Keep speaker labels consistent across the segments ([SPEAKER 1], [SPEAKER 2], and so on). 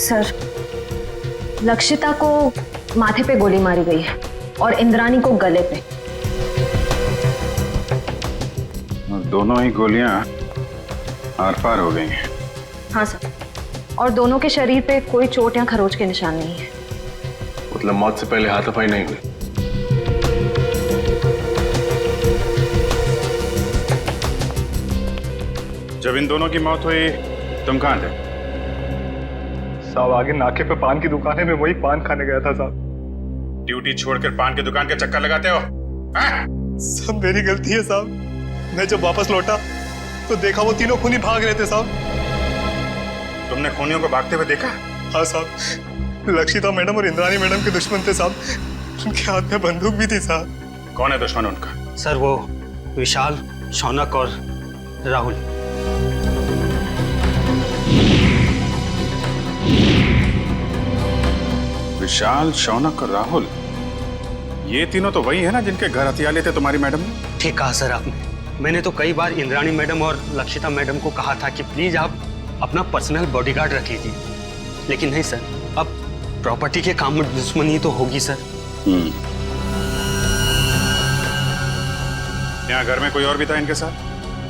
[SPEAKER 1] Sir, Lakshita को माथे पे गोली मारी गई है और इंद्राणी को गले पे।
[SPEAKER 2] दोनों ही गोलियां आर पार हो गई हैं।
[SPEAKER 1] हाँ सर, और दोनों के शरीर पे कोई चोट या खरोच के निशान नहीं है।
[SPEAKER 3] मतलब मौत से पहले हाथापाई नहीं हुई?
[SPEAKER 2] जब इन दोनों की मौत हुई तुम कहाँ थे?
[SPEAKER 3] साहब आगे नाके पे पान की दुकान है, मैं वही पान खाने गया था साहब।
[SPEAKER 2] ड्यूटी छोड़कर पान की दुकान के चक्कर लगाते हो?
[SPEAKER 3] सब मेरी गलती है साहब। मैं जब वापस लौटा तो देखा वो तीनों खूनी भाग रहे थे साहब।
[SPEAKER 2] तुमने खूनियों को भागते हुए देखा?
[SPEAKER 3] हाँ साहब, लक्षिता मैडम और इंद्राणी मैडम के दुश्मन थे साहब। उनके हाथ में बंदूक भी थी साहब।
[SPEAKER 2] कौन है दुश्मन उनका?
[SPEAKER 4] सर वो विशाल, शौनक और राहुल।
[SPEAKER 2] विशाल, शौनक और राहुल, ये तीनों तो वही है ना जिनके घर हथियार लेते तुम्हारी मैडम ने?
[SPEAKER 4] ठीक कहा सर आपने। मैंने तो कई बार इंद्राणी मैडम और लक्षिता मैडम को कहा था कि प्लीज आप अपना पर्सनल बॉडीगार्ड रख लीजिए, लेकिन नहीं सर, अब प्रॉपर्टी के काम में दुश्मनी तो होगी सर।
[SPEAKER 2] यहाँ घर में कोई और भी था इनके साथ?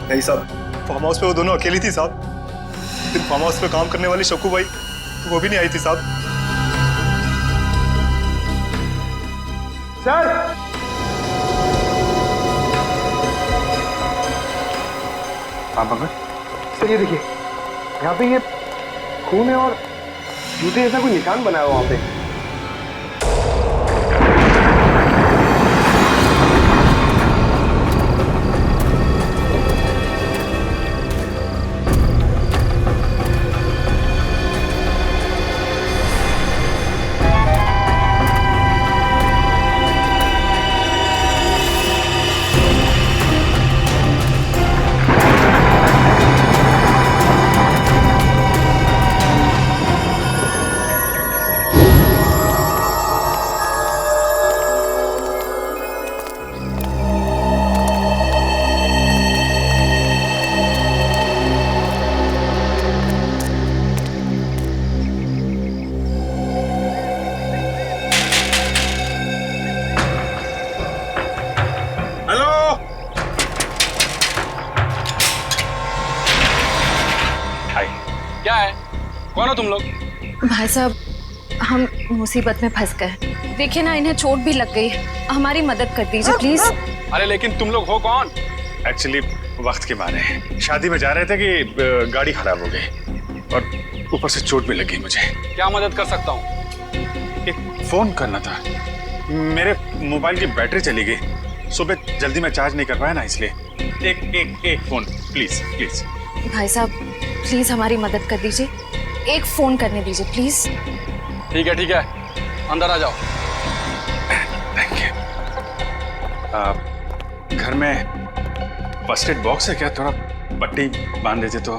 [SPEAKER 3] नहीं साहब, फार्म हाउस पे वो दोनों अकेली थी साहब। लेकिन फार्म हाउस पे काम करने वाली शक्कू भाई वो भी नहीं आई थी साहब। सर,
[SPEAKER 2] आप अगर
[SPEAKER 5] सर ये देखिए, यहाँ पे ये खून है और जूते जैसा कोई निशान बना है वहां पे।
[SPEAKER 6] क्या है? कौन हो तुम लोग?
[SPEAKER 1] भाई साहब, हम मुसीबत में फंस गए। देखिए ना, इन्हें चोट भी लग गई है, हमारी मदद कर दीजिए प्लीज।
[SPEAKER 6] अरे लेकिन तुम लोग हो कौन?
[SPEAKER 2] एक्चुअली वक्त के मारे शादी में जा रहे थे कि गाड़ी खराब हो गई और ऊपर से चोट भी लगी मुझे।
[SPEAKER 6] क्या मदद कर सकता हूँ?
[SPEAKER 2] एक फोन करना था, मेरे मोबाइल की बैटरी चली गई, सुबह जल्दी में चार्ज नहीं कर पाया ना, इसलिए एक फोन प्लीज प्लीज।
[SPEAKER 1] भाई साहब प्लीज हमारी मदद कर दीजिए, एक फोन करने दीजिए प्लीज।
[SPEAKER 6] ठीक है, अंदर आ जाओ।
[SPEAKER 2] Thank you. घर में फर्स्ट एड बॉक्स है क्या? थोड़ा पट्टी बांध देते तो।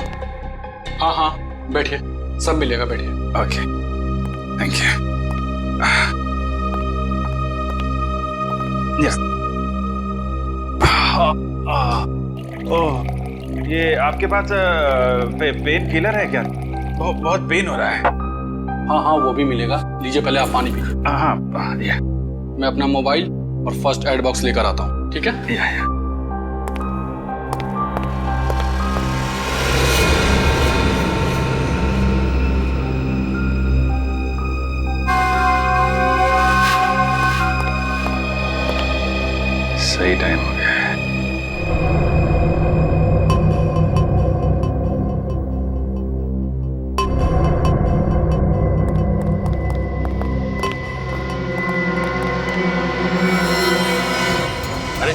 [SPEAKER 6] हाँ, बैठिए, सब मिलेगा, बैठिए।
[SPEAKER 2] Okay, thank you. यस। ओह, ये आपके पास पेन किलर है क्या? बहुत पेन हो रहा है।
[SPEAKER 6] हाँ, वो भी मिलेगा। लीजिए, पहले आप पानी पीजिए।
[SPEAKER 2] हाँ, या।
[SPEAKER 6] मैं अपना मोबाइल और फर्स्ट एड बॉक्स लेकर आता हूँ, ठीक है?
[SPEAKER 2] या। सही टाइम हो गया है।
[SPEAKER 6] अरे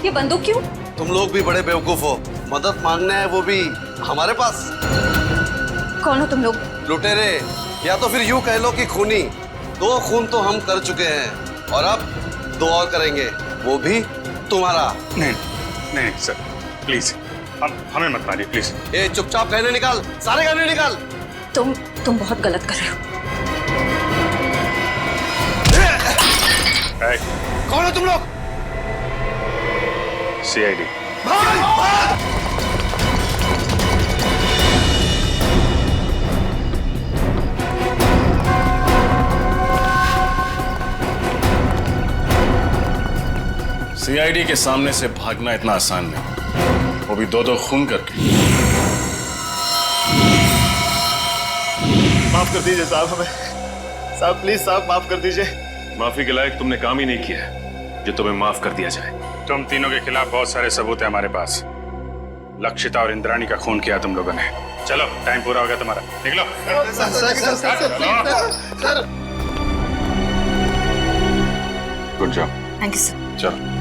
[SPEAKER 1] ये बंदूक क्यों?
[SPEAKER 7] तुम लोग भी बड़े बेवकूफ हो, मदद मांगना है वो भी हमारे पास।
[SPEAKER 1] कौन हो तुम लोग?
[SPEAKER 7] लुटेरे, या तो फिर यूं कह लो कि खूनी। 2 खून तो हम कर चुके हैं और अब 2 और करेंगे, वो भी तुम्हारा।
[SPEAKER 2] नहीं सर, प्लीज हमें मत मारिए प्लीज।
[SPEAKER 7] ए चुपचाप गहने निकाल, सारे गहने निकाल।
[SPEAKER 1] तुम बहुत गलत कर रहे हो।
[SPEAKER 7] कौन हो तुम लोग?
[SPEAKER 2] CID।
[SPEAKER 7] भाग, भाग!
[SPEAKER 8] सीआईडी के सामने से भागना इतना आसान नहीं, वो भी दो दो खून करके।
[SPEAKER 3] माफ कर दीजिए साहब हमें। साहब प्लीज साहब माफ कर दीजिए।
[SPEAKER 9] माफी के लायक तुमने काम ही नहीं किया है जो तुम्हें माफ कर दिया जाए।
[SPEAKER 2] तुम तीनों के खिलाफ बहुत सारे सबूत है हमारे पास। लक्षिता और इंद्राणी का खून किया तुम लोगों ने। चलो टाइम पूरा हो गया तुम्हारा, निकलो। Good job.
[SPEAKER 1] Thank you sir.
[SPEAKER 2] चलो।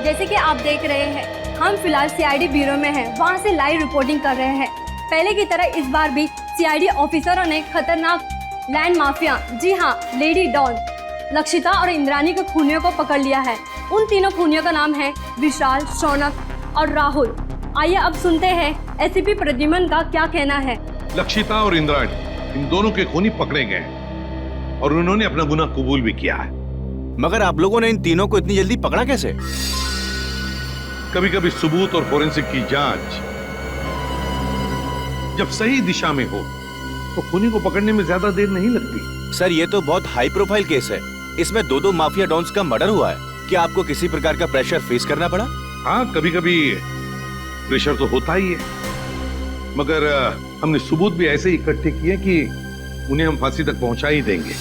[SPEAKER 10] जैसे कि आप देख रहे हैं, हम फिलहाल सीआईडी ब्यूरो में हैं, वहाँ से लाइव रिपोर्टिंग कर रहे हैं। पहले की तरह इस बार भी सीआईडी ऑफिसरों ने खतरनाक लैंड माफिया, जी हाँ लेडी डॉन लक्षिता और इंद्राणी के खूनियों को पकड़ लिया है। उन तीनों खूनियों का नाम है विशाल, शौनक और राहुल। आइए अब सुनते हैं एसीपी प्रद्युमन का क्या कहना है।
[SPEAKER 11] लक्षिता और इंद्राणी इन दोनों के खूनी पकड़े गए हैं और उन्होंने अपना गुनाह कबूल भी किया है।
[SPEAKER 12] मगर आप लोगों ने इन तीनों को इतनी जल्दी पकड़ा कैसे?
[SPEAKER 11] कभी कभी सबूत और फोरेंसिक की जांच जब सही दिशा में हो तो खूनी को पकड़ने में ज्यादा देर नहीं लगती।
[SPEAKER 12] सर ये तो बहुत हाई प्रोफाइल केस है, इसमें दो दो माफिया डॉन्स का मर्डर हुआ है। क्या आपको किसी प्रकार का प्रेशर फेस करना पड़ा?
[SPEAKER 11] हाँ कभी कभी प्रेशर तो होता ही है, मगर हमने सबूत भी ऐसे इकट्ठे किए कि उन्हें हम फांसी तक पहुंचा ही देंगे।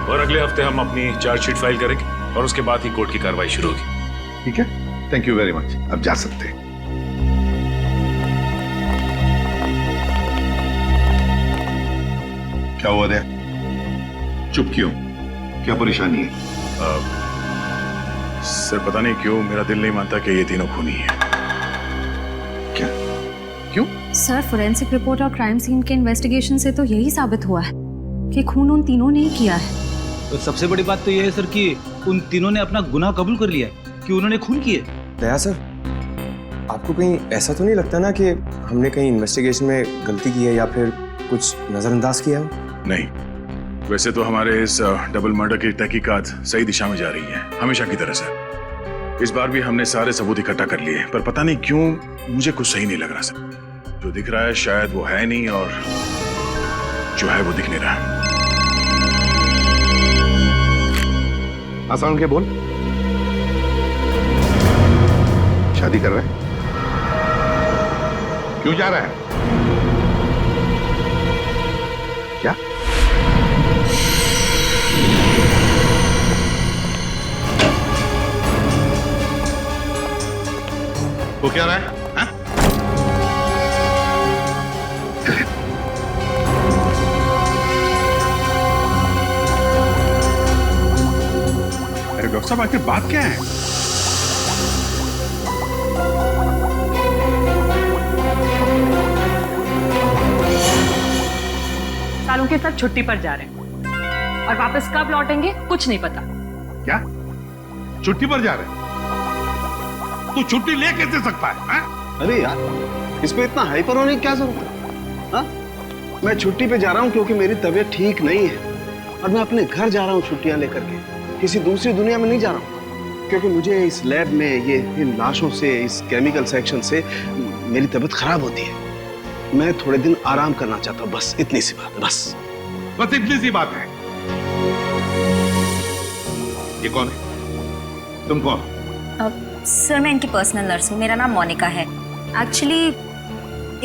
[SPEAKER 9] और अगले हफ्ते हम अपनी चार्जशीट फाइल करेंगे और उसके बाद ही कोर्ट की कार्रवाई शुरू होगी।
[SPEAKER 11] ठीक है, थैंक यू वेरी मच। अब जा सकते हैं। क्या हुआ दया? चुप क्यों? क्या परेशानी है?
[SPEAKER 2] सर पता नहीं क्यों मेरा दिल नहीं मानता कि ये तीनों खूनी हैं।
[SPEAKER 11] क्या? क्यों?
[SPEAKER 1] सर फोरेंसिक रिपोर्ट और क्राइम सीन के इन्वेस्टिगेशन से तो यही साबित हुआ है कि खून उन तीनों ने ही किया है।
[SPEAKER 13] तो सबसे बड़ी बात तो ये है सर कि उन तीनों ने अपना गुनाह कबूल कर लिया है कि उन्होंने खून किए।
[SPEAKER 5] दया सर, आपको कहीं ऐसा तो नहीं लगता ना कि हमने कहीं इन्वेस्टिगेशन में गलती की है या फिर कुछ नजरअंदाज किया हो?
[SPEAKER 2] नहीं, वैसे तो हमारे इस डबल मर्डर की तहकीकात सही दिशा में जा रही है, हमेशा की तरह से। इस बार भी हमने सारे सबूत इकट्ठा कर लिए, पर पता नहीं क्यों मुझे कुछ सही नहीं लग रहा सर। जो दिख रहा है शायद वो है नहीं और जो है वो दिख नहीं रहा।
[SPEAKER 11] आसान के बोल। शादी कर रहा है? क्यों जा रहा है? क्या? वो क्या रहा है? हा?
[SPEAKER 2] अरे डॉक्टर साहब आखिर बात क्या है?
[SPEAKER 14] सालों के साथ छुट्टी पर जा रहे हैं और वापस कब लौटेंगे कुछ नहीं पता।
[SPEAKER 11] क्या? छुट्टी पर जा रहे हैं? तू छुट्टी ले कैसे सकता है? हा?
[SPEAKER 3] अरे यार इस पे इतना हाइपर होने की क्या जरूरत है? हाँ? मैं छुट्टी पे जा रहा हूँ क्योंकि मेरी तबीयत ठीक नहीं है और मैं अपने घर जा रहा हूँ छुट्टियां लेकर के, किसी दूसरी दुनिया में नहीं जा रहा हूँ। क्योंकि मुझे इस लैब में ये इन लाशों से, इस केमिकल सेक्शन से मेरी तबीयत खराब होती है। मैं थोड़े दिन आराम करना चाहता हूँ, बस इतनी सी बात है। बस
[SPEAKER 11] इतनी सी बात है। ये कौन है? तुम कौन?
[SPEAKER 15] सर मैं इनकी पर्सनल नर्स हूँ, मेरा नाम मोनिका है। एक्चुअली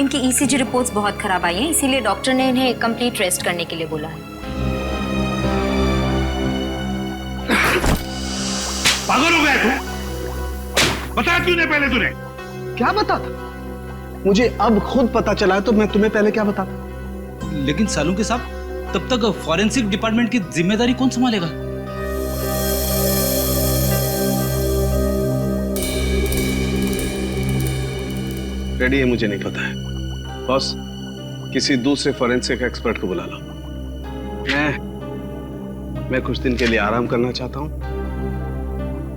[SPEAKER 15] इनकी ईसीजी रिपोर्ट्स बहुत खराब आई हैं, इसीलिए डॉक्टर ने इन्हें कंप्लीट रेस्ट करने के लिए बोला है।
[SPEAKER 11] पागल हो गया तू? बता क्यों नहीं पहले तूने?
[SPEAKER 3] क्या बताता? मुझे अब खुद पता चला है तो मैं तुम्हें पहले क्या बताता?
[SPEAKER 13] लेकिन सालों के साथ तब तक फॉरेंसिक डिपार्टमेंट की जिम्मेदारी कौन संभालेगा?
[SPEAKER 3] रेडी है मुझे नहीं पता है। बॉस किसी दूसरे फॉरेंसिक एक्सपर्ट को बुला लो। मैं कुछ दिन के लिए आराम करना चाहता हूं।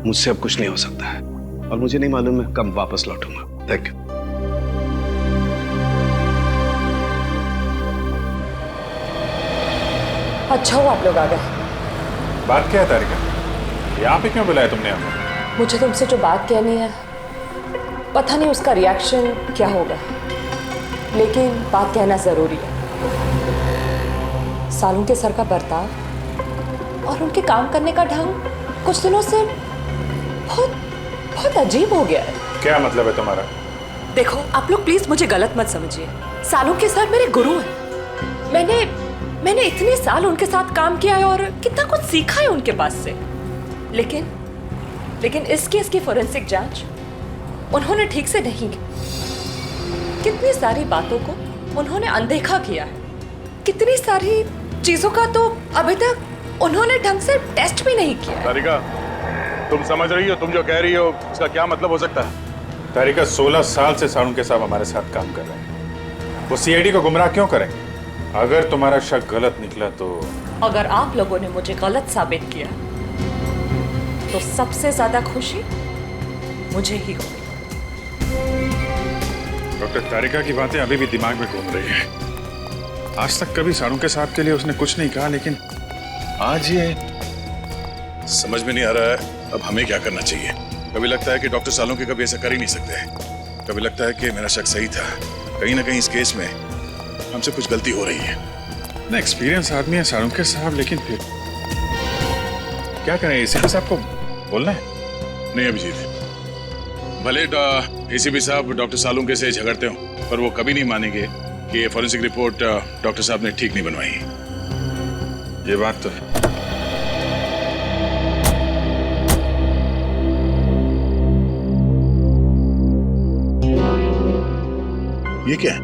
[SPEAKER 3] मुझसे अब कुछ नहीं हो सकता है और मुझे नहीं मालूम मैं कब वापस लौटूंगा। Thank you.
[SPEAKER 16] अच्छा हुआ आप लोग आ गए।
[SPEAKER 2] बात क्या है तारिका? यहाँ पे क्यों बुलाया तुमने हमें?
[SPEAKER 16] मुझे तुमसे जो बात कहनी है, पता नहीं उसका रिएक्शन क्या होगा, लेकिन बात कहना जरूरी है। सालू के सर का बर्ताव और उनके काम करने का ढंग कुछ दिनों से बहुत बहुत अजीब हो गया है।
[SPEAKER 9] क्या मतलब है तुम्हारा?
[SPEAKER 16] देखो आप लोग प्लीज मुझे गलत मत समझिए। सालू के सर मेरे गुरु हैं। मैंने इतने साल उनके साथ काम किया है और कितना कुछ सीखा है उनके पास से। लेकिन इस केस की फोरेंसिक जांच उन्होंने ठीक से नहीं की। कितनी सारी बातों को उन्होंने अनदेखा किया है। कितनी सारी चीजों का तो अभी तक उन्होंने ढंग से टेस्ट भी नहीं किया।
[SPEAKER 2] तारिका, तुम समझ रही हो, तुम जो कह रही हो उसका क्या मतलब हो सकता है?
[SPEAKER 9] तारिका, 16 साल से सालू के साहब हमारे साथ काम कर रहे हैं। वो सीआईडी को गुमराह क्यों करें? अगर तुम्हारा शक गलत निकला तो?
[SPEAKER 16] अगर आप लोगों ने मुझे गलत साबित किया तो सबसे ज्यादा खुशी मुझे ही होगी।
[SPEAKER 2] डॉक्टर तारिका की बातें अभी भी दिमाग में घूम रही है। आज तक कभी सालू के साहब के लिए उसने कुछ नहीं कहा, लेकिन आज ये समझ में नहीं आ रहा है अब हमें क्या करना चाहिए। कभी लगता है कि डॉक्टर सालूंके कभी ऐसा कर ही नहीं सकते। कभी लगता है कि मेरा शक सही था। कहीं ना कहीं इस केस में हमसे कुछ गलती हो रही है। ना एक्सपीरियंस आदमी है सालूंके साहब, लेकिन फिर क्या करें? एसीपी साहब को बोलना है? नहीं अभिजीत, भले एसीपी साहब डॉक्टर सालूंके से झगड़ते हो, पर वो कभी नहीं मानेंगे कि फॉरेंसिक रिपोर्ट डॉक्टर साहब ने ठीक नहीं बनवाई। ये बात तो है। ये क्या है?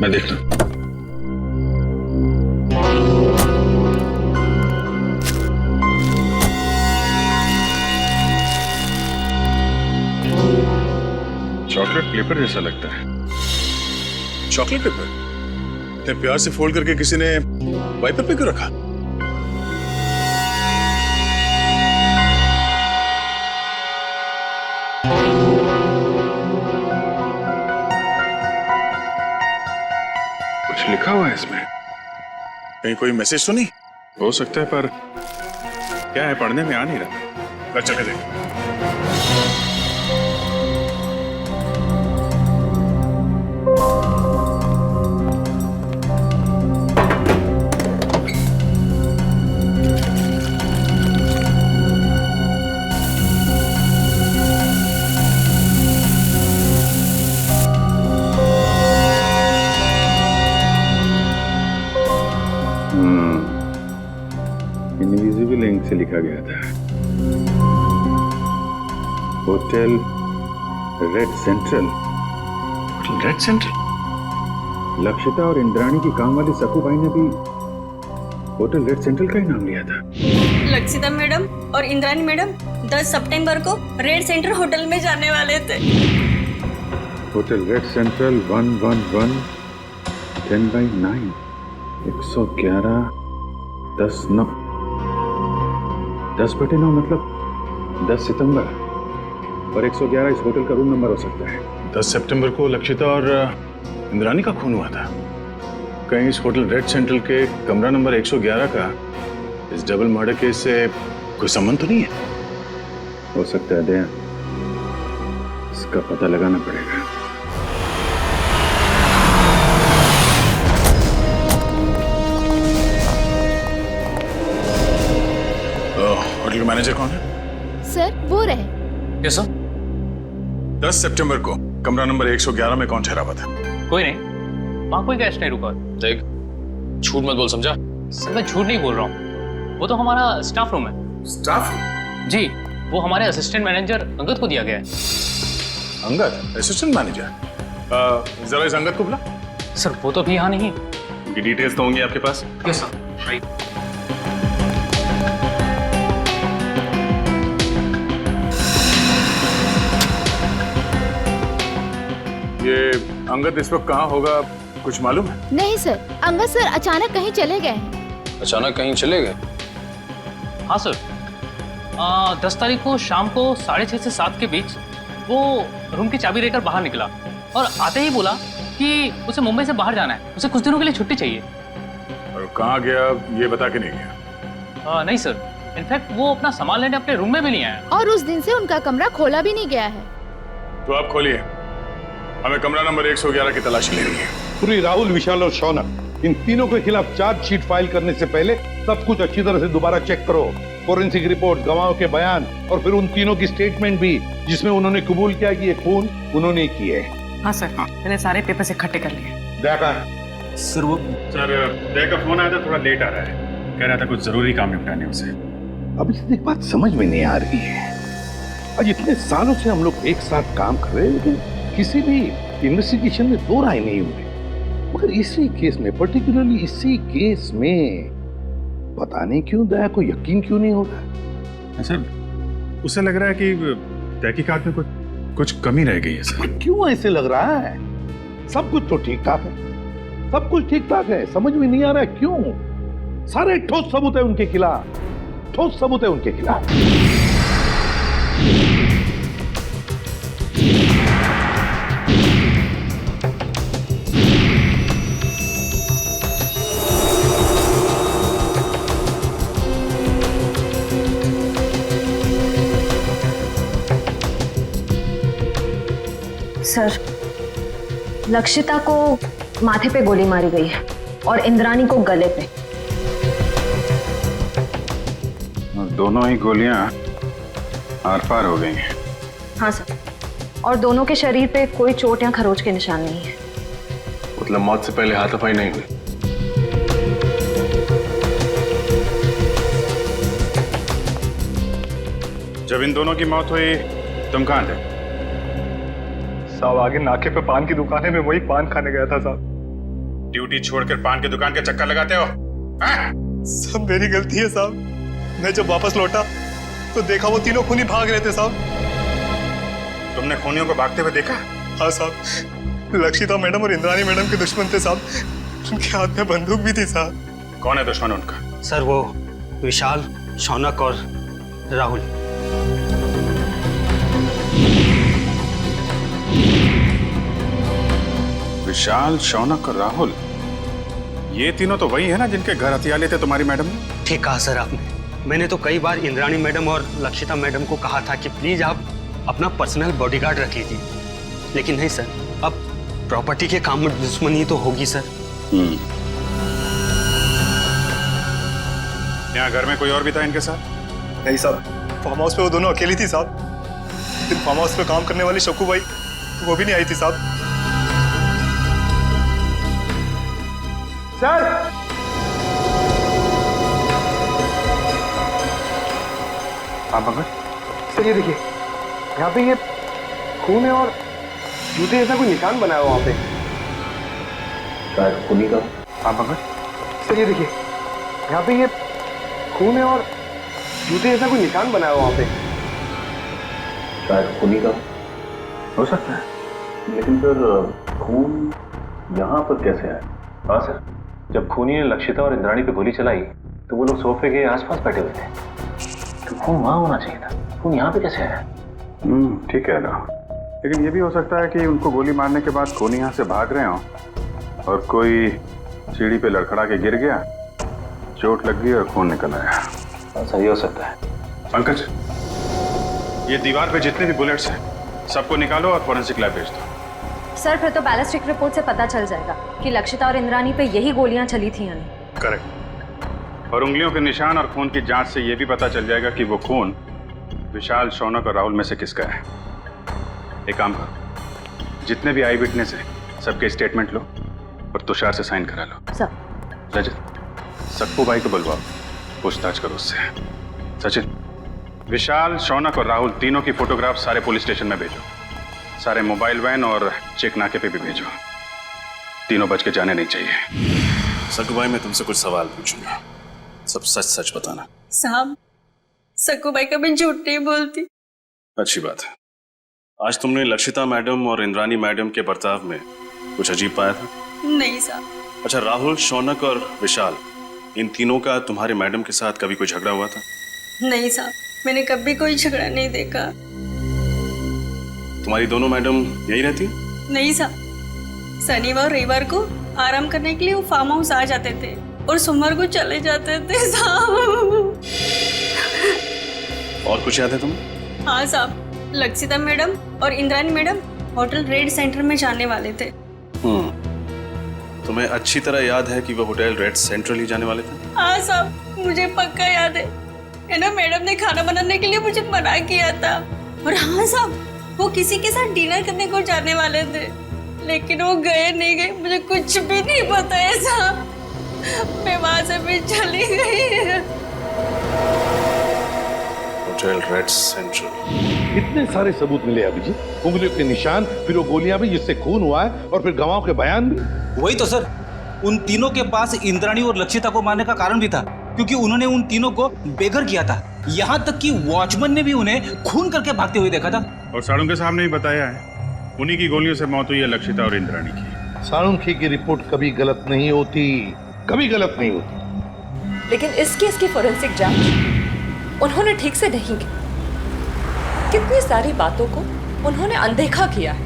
[SPEAKER 2] मैं देख रहा हूं। चॉकलेट पेपर जैसा लगता है। चॉकलेट पेपर इतने प्यार से फोल्ड करके किसी ने वाइपर पे क्यों रखा? कुछ लिखा हुआ है इसमें। कहीं कोई मैसेज तो नहीं हो सकता है, पर क्या है पढ़ने में आ नहीं रहा। चल के देख। इनविजिबल इंक से लिखा गया था, hotel red central. Hotel red central? Lakshita और इंद्राणी की काम वाली सकूबाई ने भी होटल रेड सेंट्रल का ही नाम लिया था।
[SPEAKER 17] लक्षिता मैडम और इंद्राणी मैडम 10 सितंबर को रेड सेंट्रल होटल में जाने वाले थे।
[SPEAKER 2] होटल रेड सेंट्रल 111 10/9 111 10/9 10/9 मतलब 10 सितंबर, और 111 इस होटल का रूम नंबर हो सकता है। 10 सितंबर को लक्षिता और इंद्राणी का खून हुआ था। कहीं इस होटल रेड सेंट्रल के कमरा नंबर 111 का इस डबल मर्डर केस से कोई संबंध तो नहीं है? हो सकता है दया, इसका पता लगाना पड़ेगा। होटल मैनेजर कौन है?
[SPEAKER 18] सर वो रहे।
[SPEAKER 9] Yes sir.
[SPEAKER 2] 10 सितंबर को कमरा नंबर 111 में कौन ठहरा हुआ था?
[SPEAKER 19] कोई नहीं, वहां कोई गेस्ट नहीं रुका।
[SPEAKER 6] देख, झूठ मत बोल, समझा?
[SPEAKER 19] सर मैं झूठ नहीं बोल रहा हूँ, वो तो हमारा स्टाफ रूम है।
[SPEAKER 2] स्टाफ?
[SPEAKER 19] जी, वो हमारे असिस्टेंट मैनेजर अंगद को दिया गया है।
[SPEAKER 2] Angad assistant manager? जरा इस अंगद को बुला।
[SPEAKER 19] सर वो तो भी यहाँ नहीं।
[SPEAKER 9] उनकी डिटेल्स तो होंगी आपके पास?
[SPEAKER 19] Yes sir. राइट।
[SPEAKER 2] ये अंगद इस वक्त कहाँ होगा, कुछ मालूम है?
[SPEAKER 18] नहीं सर, अंगद सर अचानक कहीं चले गए हैं।
[SPEAKER 6] अचानक कहीं चले गए?
[SPEAKER 19] हाँ सर, 10 तारीख को शाम को 6:30 से 7 के बीच वो रूम की चाबी लेकर बाहर निकला और आते ही बोला कि उसे मुंबई से बाहर जाना है, उसे कुछ दिनों के लिए छुट्टी चाहिए।
[SPEAKER 2] और कहाँ गया ये बता के नहीं गया?
[SPEAKER 19] नहीं सर, इनफैक्ट वो अपना सामान लेने अपने रूम में भी नहीं आया।
[SPEAKER 18] और उस दिन से उनका कमरा खोला भी नहीं गया है।
[SPEAKER 2] तो आप खोलिए, हमें कमरा नंबर 111 की तलाशी लेनी है।
[SPEAKER 11] पूरी राहुल, विशाल और शौनक, इन तीनों के खिलाफ चार्जशीट फाइल करने से पहले सब कुछ अच्छी तरह से दोबारा चेक करो। फोरेंसिक रिपोर्ट, गवाहों के बयान और फिर उन तीनों की स्टेटमेंट भी, जिसमें उन्होंने कबूल किया कि ये खून उन्होंने ही किए।
[SPEAKER 14] हाँ सर, मैंने सारे पेपर्स इकट्ठे कर लिए।
[SPEAKER 11] देखा
[SPEAKER 9] सर वो सर दया का फोन आया था, थोड़ा लेट आ रहा है, कह रहा था कुछ जरूरी काम निपटाने उसे।
[SPEAKER 11] अब इससे एक बात समझ में नहीं आ रही है, आज इतने सालों से हम लोग एक साथ काम कर रहे हैं लेकिन किसी भी इन्वेस्टिगेशन में दो राय नहीं हुई, मगर इसी केस में, पर्टिकुलरली इसी केस में पता नहीं क्यों दया को यकीन क्यों नहीं होता।
[SPEAKER 2] सर उसे लग रहा है कि तहकीकात में कुछ कमी रह गई है सर।
[SPEAKER 11] क्यों ऐसे लग रहा है? सब कुछ तो ठीक ठाक है, सब कुछ ठीक ठाक है, समझ में नहीं आ रहा है क्यों? सारे ठोस सबूत है उनके खिलाफ, ठोस सबूत है उनके खिलाफ।
[SPEAKER 1] सर, लक्षिता को माथे पे गोली मारी गई है और इंद्रानी को गले पे।
[SPEAKER 2] दोनों ही गोलियां आर पार हो गई हैं।
[SPEAKER 1] हाँ सर, और दोनों के शरीर पे कोई चोट या खरोच के निशान नहीं है।
[SPEAKER 8] मतलब मौत से पहले हाथापाई नहीं हुई?
[SPEAKER 2] जब इन दोनों की मौत हुई तुम कहां थे?
[SPEAKER 9] साहब आगे नाके पे पान की दुकान है, मैं वही पान खाने गया था साहब।
[SPEAKER 2] ड्यूटी छोड़कर पान की दुकान के चक्कर लगाते हो?
[SPEAKER 9] सब मेरी गलती है साहब। मैं जब वापस लौटा तो देखा वो तीनों खूनी भाग रहे थे साहब।
[SPEAKER 2] तुमने खूनियों को भागते हुए देखा?
[SPEAKER 9] हाँ साहब, लक्षिता मैडम और इंद्रानी मैडम के दुश्मन थे साहब, उनके हाथ में बंदूक भी थी साहब।
[SPEAKER 2] कौन है दुश्मन उनका?
[SPEAKER 4] सर वो विशाल, शौनक और राहुल।
[SPEAKER 2] विशाल, शौनक और राहुल, ये तीनों तो वही है ना जिनके घर हथियार लेते तुम्हारी मैडम ने?
[SPEAKER 4] ठीक कहा सर आपने। मैंने तो कई बार इंद्राणी मैडम और लक्षिता मैडम को कहा था कि प्लीज आप अपना पर्सनल बॉडीगार्ड रख लीजिए, लेकिन नहीं सर, अब प्रॉपर्टी के काम में दुश्मनी तो होगी सर।
[SPEAKER 2] यहाँ घर में कोई और भी था इनके साथ?
[SPEAKER 9] नहीं साहब, फार्म हाउस पे वो दोनों अकेली थी साहब। लेकिन फार्म हाउस पे काम करने वाली शक्कू भाई वो भी नहीं आई थी साहब।
[SPEAKER 3] सर,
[SPEAKER 2] आप अगर
[SPEAKER 3] सर ये देखिए, यहाँ पे ये खून है और जूते जैसा कोई निशान बनाया हुआ वहाँ पे। शायद खूनी का।
[SPEAKER 2] आप अगर
[SPEAKER 3] सर ये देखिए, यहाँ पे ये खून है और जूते जैसा कोई निशान बनाया हुआ वहाँ पे।
[SPEAKER 11] शायद खूनी का हो सकता है, लेकिन फिर खून यहाँ पर कैसे आया?
[SPEAKER 20] हाँ सर, जब खूनी ने लक्षिता और इंद्राणी पे गोली चलाई तो वो लोग सोफे के आसपास बैठे हुए थे, तो खून वहां होना चाहिए था, खून यहाँ पे कैसे आया?
[SPEAKER 2] ठीक है ना, लेकिन ये भी हो सकता है कि उनको गोली मारने के बाद खूनी यहाँ से भाग रहे हो और कोई सीढ़ी पे लड़खड़ा के गिर गया, चोट लग गई और खून निकल आया।
[SPEAKER 20] सही हो सकता है।
[SPEAKER 2] पंकज, ये दीवार पे जितने भी बुलेट्स हैं सबको निकालो और फोरेंसिक लैब भेज दो।
[SPEAKER 1] सर फिर तो बैलिस्टिक रिपोर्ट से पता चल जाएगा कि लक्षिता और इंद्रानी पे यही गोलियां चली थी या नहीं।
[SPEAKER 2] करेक्ट। और उंगलियों के निशान और खून की जांच से यह भी पता चल जाएगा कि वो खून विशाल, शौनक और राहुल में से किसका है। एक काम करो, जितने भी आई विटनेस है सबके स्टेटमेंट लो और तुषार से साइन करा लो।
[SPEAKER 1] सर।
[SPEAKER 2] रजत, सक्कू भाई को बुलवाओ, पूछताछ करो उससे। सचिन, विशाल, शौनक और राहुल तीनों की फोटोग्राफ सारे पुलिस स्टेशन में भेजो, सारे मोबाइल वैन और चेक नाके पे भी भेजो। तीनों बच के जाने नहीं चाहिए।
[SPEAKER 8] सक्कू भाई, मैं तुमसे कुछ सवाल पूछूंगा, सब सच सच बताना।
[SPEAKER 17] साहब, सक्कू भाई कभी झूठ नहीं बोलती।
[SPEAKER 8] अच्छी बात है। आज तुमने लक्षिता मैडम और इंद्रानी मैडम के बर्ताव में कुछ अजीब पाया था?
[SPEAKER 17] नहीं साहब।
[SPEAKER 8] अच्छा, राहुल, शौनक और विशाल, इन तीनों का तुम्हारे मैडम के साथ कभी कोई झगड़ा हुआ था?
[SPEAKER 17] नहीं साहब, मैंने कभी कोई झगड़ा नहीं देखा।
[SPEAKER 8] तुम्हारी दोनों मैडम यही रहती?
[SPEAKER 17] नहीं साहब, शनिवार रविवार को आराम करने के लिए वो फार्म हाउस आ जाते थे और सोमवार को चले जाते थे साहब।
[SPEAKER 8] और कुछ याद है तुम्हें?
[SPEAKER 17] हाँ साहब, लक्षिता मैडम और Indrani madam hotel red centre में जाने वाले थे।
[SPEAKER 8] तुम्हें अच्छी तरह याद है कि वो होटल रेड सेंट्रल ही जाने वाले थे?
[SPEAKER 17] हाँ साहब, मुझे पक्का याद है ना, मैडम ने खाना बनाने के लिए मुझे मना किया था। और हाँ साहब, वो किसी के साथ डिनर करने को जाने वाले थे, लेकिन वो गए नहीं गए मुझे कुछ भी नहीं पता है साहब। मैं वहां से भी चली गई।
[SPEAKER 8] Hotel red central.
[SPEAKER 11] इतने सारे सबूत मिले अभिजीत, उंगलियों के निशान, फिर वो गोलियां भी जिससे खून हुआ है, और फिर गवाहों के बयान भी।
[SPEAKER 13] वही तो सर, उन तीनों के पास इंद्राणी और लक्षिता को मारने का कारण भी था, क्योंकि उन्होंने उन तीनों को बेघर किया था। यहाँ तक कि वॉचमैन ने भी उन्हें खून करके भागते हुए देखा था।
[SPEAKER 2] और साळुंखे साहब ने भी बताया है, उन्हीं की गोलियों से मौत हुई है लक्षिता और इंद्राणी की।
[SPEAKER 11] साळुंखे की रिपोर्ट कभी गलत नहीं होती, कभी गलत नहीं होती।
[SPEAKER 16] लेकिन इस केस की फोरेंसिक जांच उन्होंने ठीक से नहीं की। कितनी सारी बातों को उन्होंने अनदेखा किया है,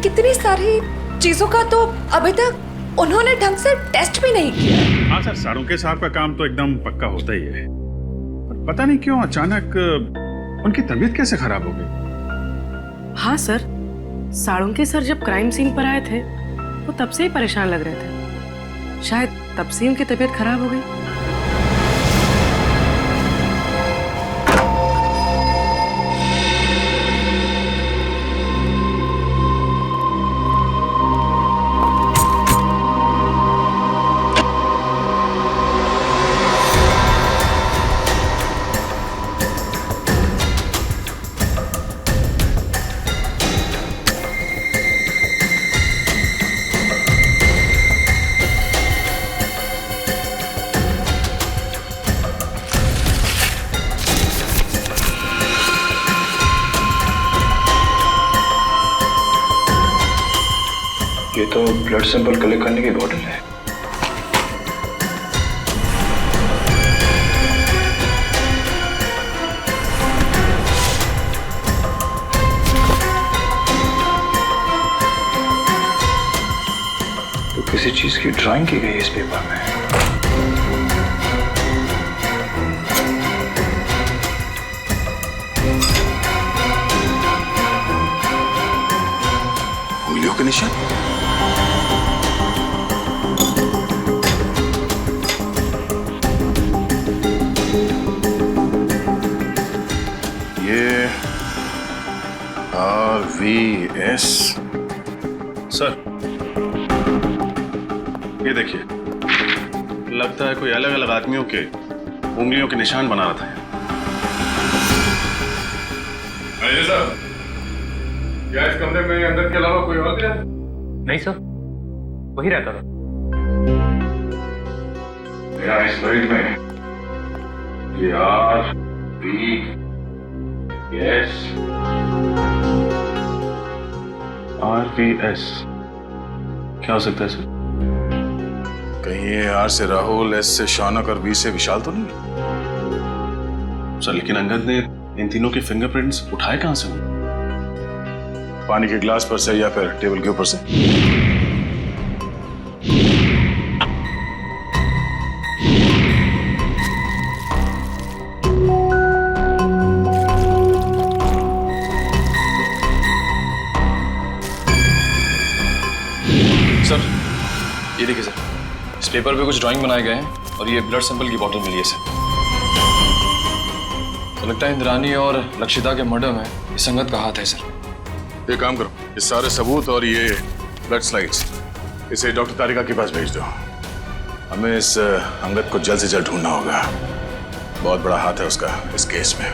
[SPEAKER 16] कितनी सारी चीजों का तो अभी तक उन्होंने ढंग से टेस्ट भी नहीं किया।
[SPEAKER 2] हाँ सर, साळुंखे साहब का काम तो एकदम पक्का होता ही है, पर पता नहीं क्यों अचानक उनकी तबीयत कैसे खराब हो गई।
[SPEAKER 14] हाँ सर, साळुंखे सर जब क्राइम सीन पर आए थे वो तब से ही परेशान लग रहे थे, शायद तब से उनकी तबीयत खराब हो गई।
[SPEAKER 20] ये तो ब्लड सैंपल कलेक्ट करने की बॉटल है। तो किसी चीज की ड्राइंग की गई है इस पेपर में।
[SPEAKER 2] उंगलियों के निशान। ये RVS।
[SPEAKER 8] सर, ये देखिए, लगता है कोई अलग अलग आदमियों के उंगलियों के निशान बना रहा था।
[SPEAKER 9] साहब, क्या इस कमरे में अंदर के अलावा कोई और गया?
[SPEAKER 19] नहीं सर, वही रहता था।
[SPEAKER 9] मेरा इस मरीज में ये
[SPEAKER 8] RVS क्या हो सकता है सर?
[SPEAKER 2] कहीं ये R से राहुल, S से शौनक और V से विशाल तो नहीं?
[SPEAKER 8] सर, लेकिन अंगद ने इन तीनों के फिंगरप्रिंट्स उठाए कहां से?
[SPEAKER 2] पानी के गिलास पर से या फिर टेबल के ऊपर से?
[SPEAKER 6] सर, ये देखिए सर, इस पेपर पे कुछ ड्राइंग बनाए गए हैं और ये ब्लड सैंपल की बोतल मिली है सर। तो लगता है इंद्राणी और लक्षिता के मर्डर में ये संगत का हाथ है सर।
[SPEAKER 2] एक काम करो, ये सारे सबूत और ये ब्लड स्लाइड्स इसे डॉक्टर तारिका के पास भेज दो। हमें इस अंगद को जल्द से जल्द ढूंढना होगा। बहुत बड़ा हाथ है उसका इस केस में।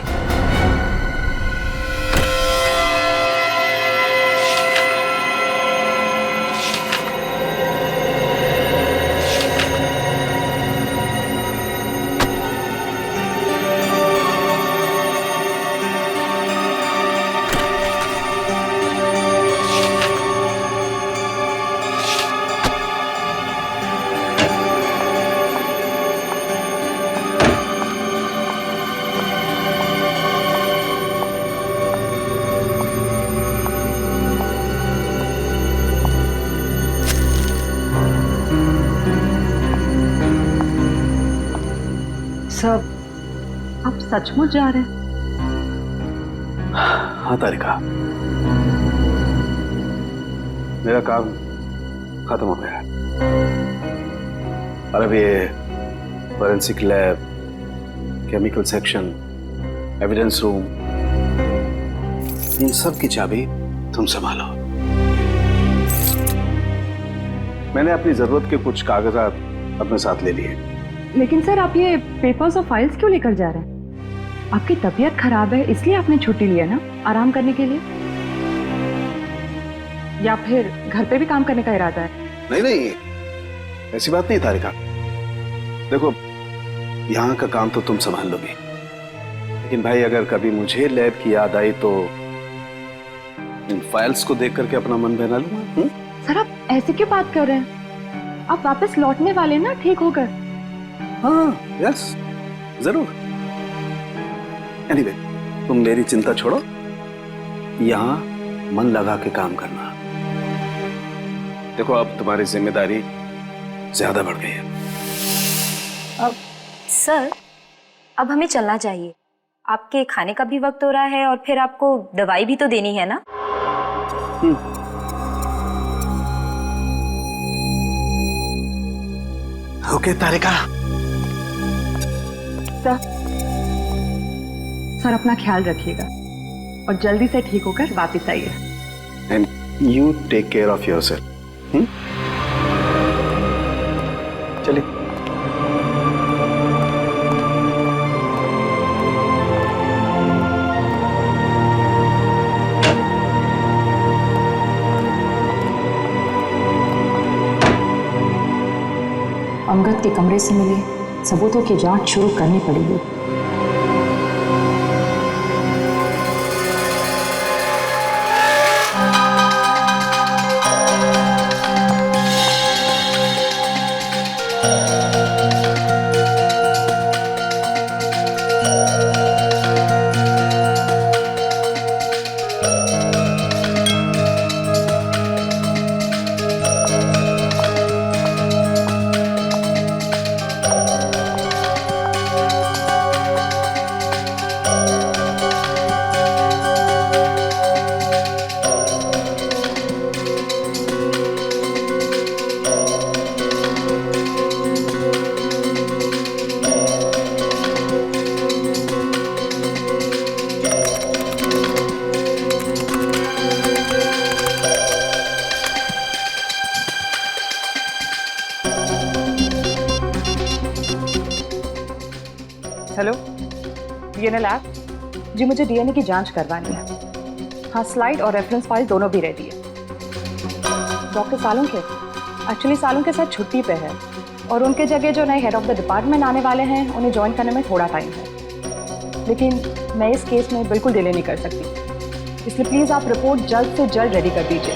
[SPEAKER 14] सब आप सचमुच जा रहे हैं?
[SPEAKER 3] हाँ तारिका, मेरा काम खत्म हो गया है। और अब ये forensic lab, chemical section, evidence room, इन सब की चाबी तुम संभालो। मैंने अपनी जरूरत के कुछ कागजात अपने साथ ले लिए।
[SPEAKER 21] लेकिन सर, आप ये पेपर्स और फाइल्स क्यों लेकर जा रहे हैं? आपकी तबीयत खराब है इसलिए आपने छुट्टी लिया ना, आराम करने के लिए? या फिर घर पे भी काम करने का इरादा है?
[SPEAKER 3] नहीं नहीं, ऐसी बात नहीं तारिका। देखो, यहाँ का काम तो तुम संभाल लोगी, लेकिन भाई अगर कभी मुझे लैब की याद आई तो इन फाइल्स को देख करके अपना मन बहला लूंगा।
[SPEAKER 21] सर, आप ऐसे क्यों बात कर रहे हैं? आप वापस लौटने वाले ना ठीक होकर?
[SPEAKER 3] हाँ, यस, जरूर। एनीवे, तुम मेरी चिंता छोड़ो, यहाँ मन लगा के काम करना। देखो, अब तुम्हारी जिम्मेदारी ज्यादा बढ़ गई है।
[SPEAKER 15] अब सर, अब हमें चलना चाहिए। आपके खाने का भी वक्त हो रहा है और फिर आपको दवाई भी तो देनी है ना।
[SPEAKER 3] ओके तारिका।
[SPEAKER 21] सर, अपना ख्याल रखिएगा और जल्दी से ठीक होकर वापस आइए।
[SPEAKER 3] And you take care of yourself. चलिए।
[SPEAKER 22] अंगद के कमरे से मिले सबूतों की जांच शुरू करनी पड़ेगी।
[SPEAKER 21] हेलो, डीएनए लैब जी, मुझे डीएनए की जांच करवानी है। हाँ, स्लाइड और रेफरेंस फाइल दोनों भी रेडी है। Doctor Salunke actually Salunke sir छुट्टी पे है और उनके जगह जो नए हेड ऑफ द डिपार्टमेंट आने वाले हैं उन्हें ज्वाइन करने में थोड़ा टाइम है। लेकिन मैं इस केस में बिल्कुल डिले नहीं कर सकती, इसलिए प्लीज़ आप रिपोर्ट जल्द से जल्द रेडी कर दीजिए।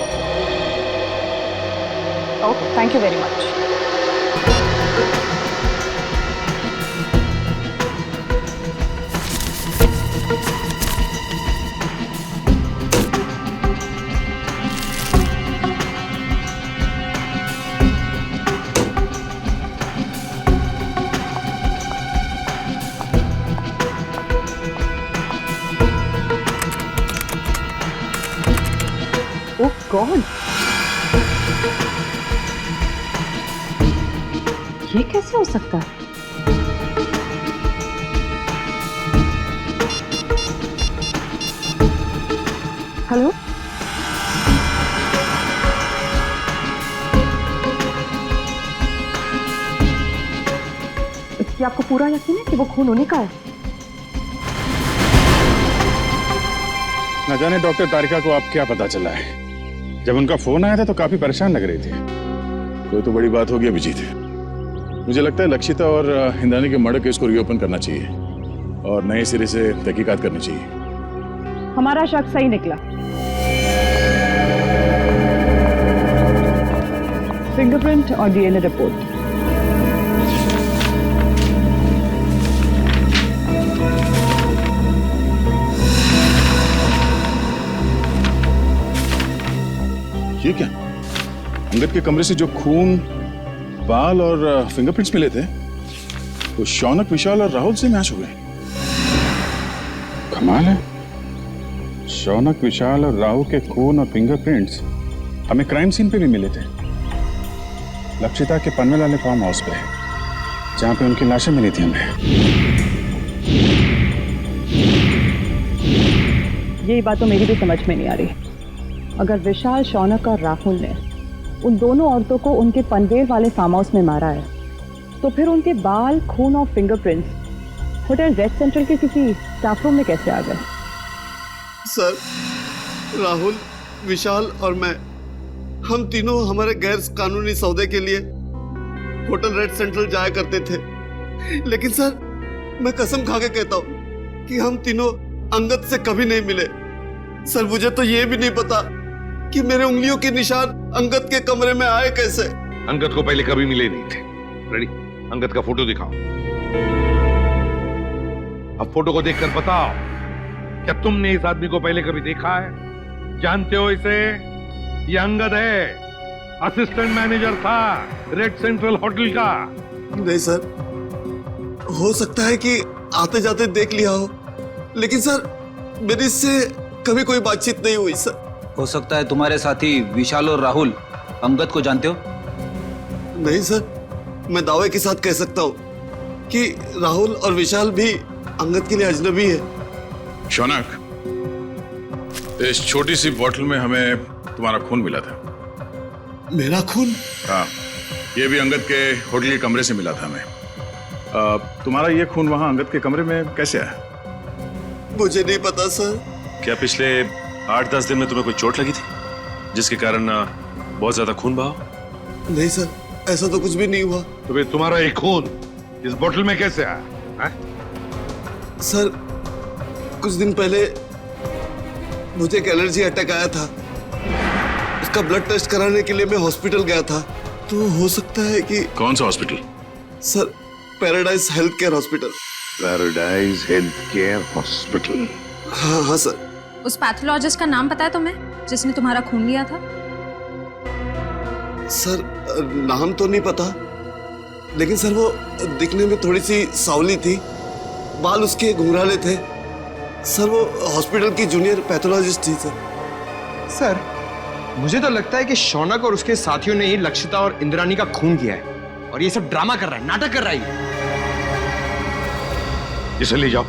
[SPEAKER 21] Okay, thank you very much. Oh God, ये कैसे हो सकता है? हेलो, क्या आपको पूरा यकीन है कि वो खून उन्हीं का है?
[SPEAKER 9] न जाने डॉक्टर तारिका को आप क्या पता चला है। जब उनका फोन आया था तो काफी परेशान लग रही थी।
[SPEAKER 2] कोई तो बड़ी बात होगी अभिजीत। मुझे लगता है लक्षिता और इंद्राणी के मर्डर केस को रीओपन करना चाहिए और नए सिरे से तहकीकात करनी चाहिए।
[SPEAKER 21] हमारा शक सही निकला। फिंगरप्रिंट और डीएनए रिपोर्ट।
[SPEAKER 2] ये क्या? अंगद के कमरे से जो खून, बाल और फिंगरप्रिंट्स मिले थे वो शौनक, विशाल और राहुल से मैच हो गए।
[SPEAKER 9] कमाल है, शौनक, विशाल और राहुल के खून और फिंगरप्रिंट्स हमें क्राइम सीन पे भी मिले थे। लक्षिता के पनवेल वाले फार्म हाउस पे, जहाँ पे उनकी लाशें मिली थी हमें।
[SPEAKER 21] यही बात तो मेरी भी समझ में नहीं आ रही। अगर विशाल, शौनक और राहुल ने उन दोनों औरतों को उनके पनवेल वाले फार्म हाउस में मारा है, तो फिर उनके बाल, खून और फिंगरप्रिंट्स होटल रेड सेंट्रल के किसी स्टाफ रूम में कैसे आ गए?
[SPEAKER 3] सर, राहुल, विशाल और मैं, हम तीनों हमारे गैर कानूनी सौदे के लिए होटल रेड सेंट्रल जाया करते थे। लेकिन सर, मैं कसम खा के कहता हूँ कि हम तीनों अंगद से कभी नहीं मिले। सर, मुझे तो ये भी नहीं पता कि मेरे उंगलियों के निशान अंगद के कमरे में आए कैसे।
[SPEAKER 11] अंगद को पहले कभी मिले नहीं थे। रेडी, अंगद का फोटो दिखाओ। अब फोटो को देखकर बताओ, क्या तुमने इस आदमी को पहले कभी देखा है? जानते हो इसे? ये अंगद है, असिस्टेंट मैनेजर था रेड सेंट्रल होटल का।
[SPEAKER 3] नहीं सर, हो सकता है कि आते जाते देख लिया हो, लेकिन सर मेरी इससे कभी कोई बातचीत नहीं हुई सर।
[SPEAKER 13] हो सकता है तुम्हारे साथी विशाल और राहुल अंगद को जानते हो?
[SPEAKER 3] नहीं सर, मैं दावे के साथ कह सकता हूँ कि राहुल और विशाल भी अंगद के लिए अजनबी है।
[SPEAKER 2] शौनक, इस छोटी सी बोतल में हमें तुम्हारा खून मिला था।
[SPEAKER 3] मेरा खून?
[SPEAKER 2] हाँ, ये भी अंगद के होटल के कमरे से मिला था हमें। तुम्हारा ये खून वहाँ अंगद के कमरे में कैसे आया?
[SPEAKER 3] मुझे नहीं पता सर।
[SPEAKER 8] क्या पिछले 8-10 दिन में तुम्हें कोई चोट लगी थी जिसके कारण बहुत ज्यादा खून बहा?
[SPEAKER 3] नहीं सर, ऐसा तो कुछ भी नहीं हुआ।
[SPEAKER 11] तो फिर तुम्हारा एक खून इस बोतल में कैसे आया है?
[SPEAKER 3] सर, कुछ दिन पहले मुझे एक एलर्जी अटैक आया था। उसका ब्लड टेस्ट कराने के लिए मैं हॉस्पिटल गया था। तो हो सकता है कि...
[SPEAKER 2] कौन सा hospital?
[SPEAKER 3] Sir, paradise health care hospital.
[SPEAKER 11] Paradise health care hospital?
[SPEAKER 3] हाँ हाँ सर।
[SPEAKER 1] उस पैथोलॉजिस्ट का नाम पता है तुम्हें जिसने तुम्हारा खून लिया था?
[SPEAKER 3] सर, नाम तो नहीं पता, लेकिन सर वो दिखने में थोड़ी सी सावली थी, बाल उसके घुंघराले थे। सर, वो हॉस्पिटल की जूनियर पैथोलॉजिस्ट थी सर।
[SPEAKER 5] सर, मुझे तो लगता है कि शौनक और उसके साथियों ने ही लक्षिता और इंद्राणी का खून किया है और ये सब ड्रामा कर रहा है, नाटक कर रहा है।
[SPEAKER 11] इसे ले जाओ,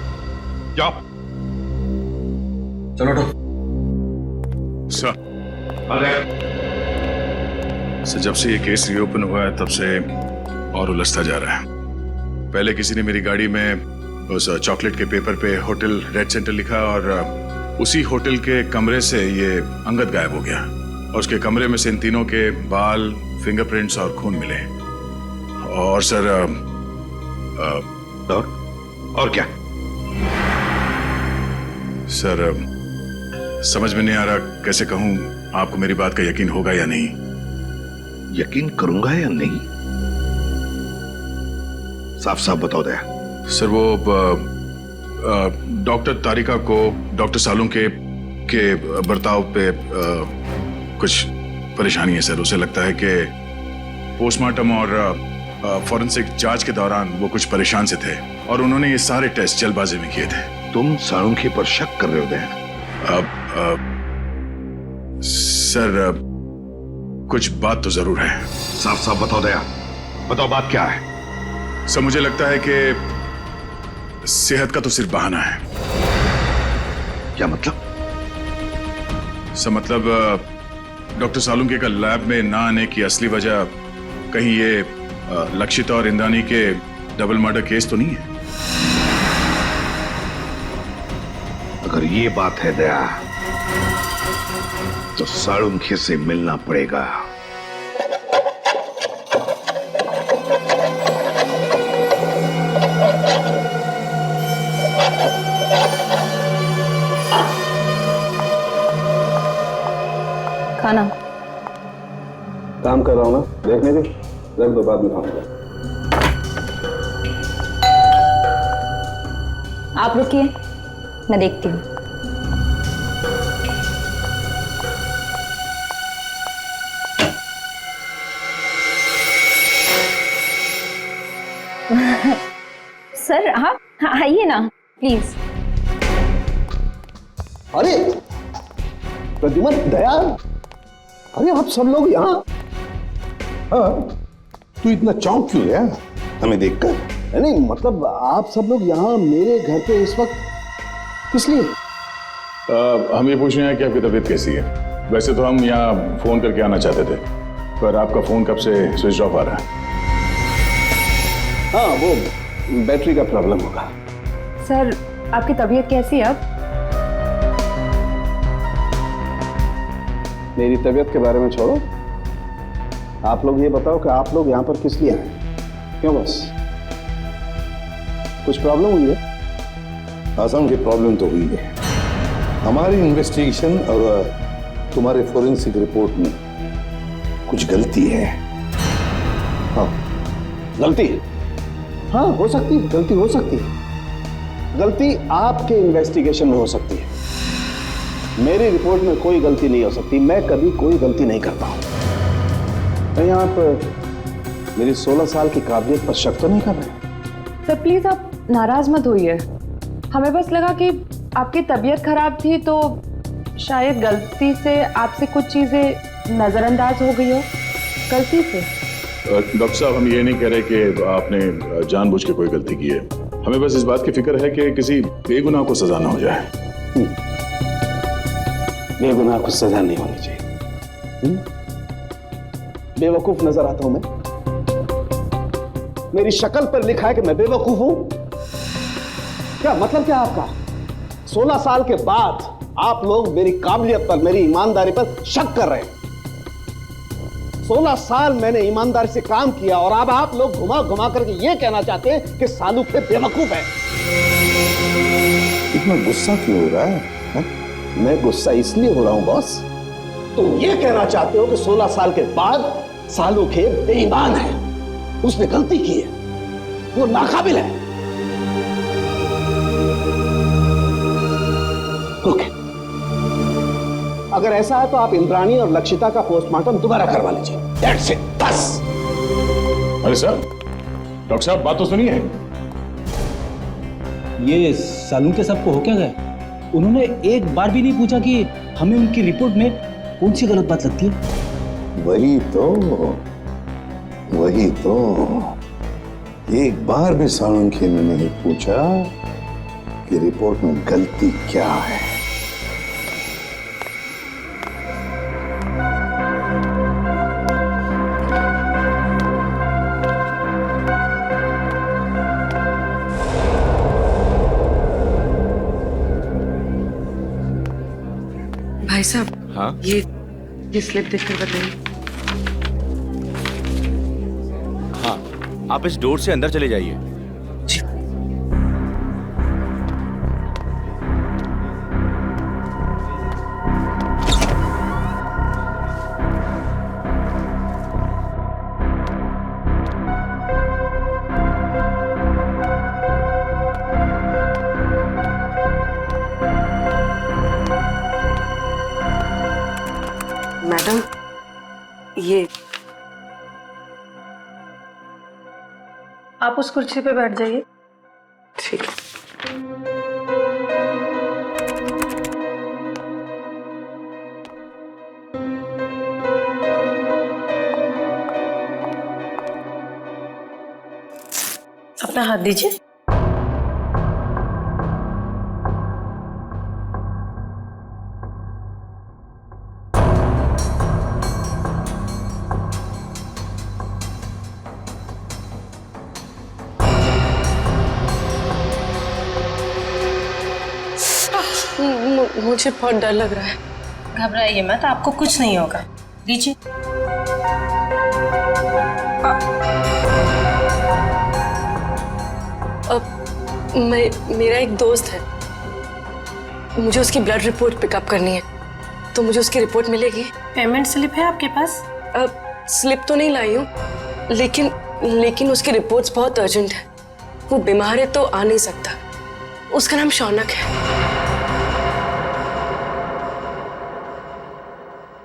[SPEAKER 11] जाओ।
[SPEAKER 2] चलो सर। सर, जब से ये केस रीओपन हुआ है तब से और उलझता जा रहा है। पहले किसी ने मेरी गाड़ी में उस चॉकलेट के पेपर पे होटल रेड सेंटर लिखा और उसी होटल के कमरे से ये अंगद गायब हो गया और उसके कमरे में से इन तीनों के बाल, फिंगरप्रिंट्स और खून मिले। और सर
[SPEAKER 11] और क्या?
[SPEAKER 2] सर, समझ में नहीं आ रहा कैसे कहूं आपको मेरी बात का यकीन होगा या नहीं।
[SPEAKER 11] यकीन करूंगा या नहीं? साफ साफ बताओ दया।
[SPEAKER 2] सर, वो डॉक्टर तारिका को डॉक्टर सालुंके के बर्ताव पे कुछ परेशानी है सर। उसे लगता है कि पोस्टमार्टम और फॉरेंसिक जांच के दौरान वो कुछ परेशान से थे और उन्होंने ये सारे टेस्ट जल्दबाजी में किए थे।
[SPEAKER 11] तुम सालुंके पर शक कर रहे हो दया?
[SPEAKER 2] सर, कुछ बात तो जरूर है।
[SPEAKER 11] साफ साफ बताओ दया, बताओ बात क्या है?
[SPEAKER 2] सर, मुझे लगता है कि सेहत का तो सिर्फ बहाना है।
[SPEAKER 11] क्या मतलब?
[SPEAKER 2] सर, मतलब डॉक्टर सालुंके का लैब में ना आने की असली वजह कहीं ये लक्षिता और इंद्राणी के डबल मर्डर केस तो नहीं है?
[SPEAKER 11] अगर ये बात है दया, तो सालुंके से मिलना पड़ेगा।
[SPEAKER 21] खाना
[SPEAKER 3] काम कर रहा हूँ ना, देखने दे, रख दो, बाद में खाऊंगा।
[SPEAKER 15] आप रुकिए, मैं देखती हूँ। सर, आप आइए ना प्लीज।
[SPEAKER 3] अरे प्रद्युमन, दया, अरे आप सब लोग यहाँ? हाँ,
[SPEAKER 11] तू इतना चौंक क्यों गया हमें देखकर?
[SPEAKER 3] नहीं मतलब आप सब लोग यहाँ मेरे घर पे इस वक्त किस लिए?
[SPEAKER 2] हम ये पूछ रहे हैं कि आपकी तबीयत कैसी है। वैसे तो हम यहाँ फोन करके आना चाहते थे, पर आपका फोन कब से स्विच ऑफ आ रहा है।
[SPEAKER 3] हाँ, वो बैटरी का प्रॉब्लम होगा।
[SPEAKER 21] सर आपकी तबीयत कैसी है अब?
[SPEAKER 3] मेरी तबीयत के बारे में छोड़ो, आप लोग ये बताओ कि आप लोग यहाँ पर किस लिए आए? क्यों बस कुछ प्रॉब्लम हुई है?
[SPEAKER 11] आसाम की प्रॉब्लम तो हुई है। हमारी इन्वेस्टिगेशन और तुम्हारे फोरेंसिक रिपोर्ट में कुछ गलती है।
[SPEAKER 3] हाँ, गलती? हाँ, हो सकती है, गलती हो सकती है। गलती आपके इन्वेस्टिगेशन में हो सकती है, मेरी रिपोर्ट में कोई गलती नहीं हो सकती। मैं कभी कोई गलती नहीं करता हूं। कहीं आप मेरी 16 साल की काबिलियत पर शक तो नहीं कर रहे?
[SPEAKER 21] सर प्लीज आप नाराज मत होइए, हमें बस लगा कि आपकी तबीयत खराब थी तो शायद गलती से आपसे कुछ चीजें नजरअंदाज हो गई हो, गलती से।
[SPEAKER 2] डॉक्टर साहब, हम ये नहीं कह रहे कि आपने जानबूझ के कोई गलती की है। हमें बस इस बात की फिक्र है कि किसी बेगुनाह को सजा ना हो जाए।
[SPEAKER 3] बेगुनाह को सजा नहीं होनी चाहिए। बेवकूफ नजर आता हूं मैं? मेरी शक्ल पर लिखा है कि मैं बेवकूफ हूं? क्या मतलब क्या आपका? 16 साल के बाद आप लोग मेरी काबिलियत पर, मेरी ईमानदारी पर शक कर रहे हैं। 16 साल मैंने ईमानदारी से काम किया और अब आप लोग घुमा घुमा करके ये कहना चाहते हैं कि सालू के बेवकूफ है।
[SPEAKER 11] इतना गुस्सा क्यों हो रहा है? हा?
[SPEAKER 3] मैं गुस्सा इसलिए हो रहा हूं बॉस, तुम ये कहना चाहते हो कि 16 साल के बाद सालू के बेईमान है, उसने गलती की है, वो नाकाबिल है। ओके, अगर ऐसा है तो आप इंद्राणी और लक्षिता का पोस्टमार्टम दोबारा करवा लीजिए। That's it, बस।
[SPEAKER 2] अरे सर, डॉक्टर साहब बात तो सुनिए।
[SPEAKER 13] ये सालू के सबको हो क्या गया? उन्होंने एक बार भी नहीं पूछा कि हमें उनकी रिपोर्ट में कौन सी गलत बात लगती है।
[SPEAKER 11] वही तो एक बार भी सालुंखे ने नहीं पूछा कि रिपोर्ट में गलती क्या है।
[SPEAKER 14] भाई साहब,
[SPEAKER 12] हाँ?
[SPEAKER 14] ये स्लिप देखकर बताइए।
[SPEAKER 12] हाँ, आप इस डोर से अंदर चले जाइए।
[SPEAKER 14] मैडम, ये
[SPEAKER 21] आप उस कुर्सी पे बैठ जाइए।
[SPEAKER 14] ठीक है।
[SPEAKER 21] अपना हाथ दीजिए।
[SPEAKER 14] मुझे बहुत डर लग रहा है।
[SPEAKER 21] घबराइए मत, आपको कुछ नहीं होगा। दीजिए।
[SPEAKER 14] मेरा एक दोस्त है, मुझे उसकी ब्लड रिपोर्ट पिकअप करनी है, तो मुझे उसकी रिपोर्ट मिलेगी?
[SPEAKER 21] पेमेंट स्लिप है आपके पास?
[SPEAKER 14] स्लिप तो नहीं लाई हूँ, लेकिन उसकी रिपोर्ट्स बहुत अर्जेंट है। वो बीमार है तो आ नहीं सकता। उसका नाम शौनक है।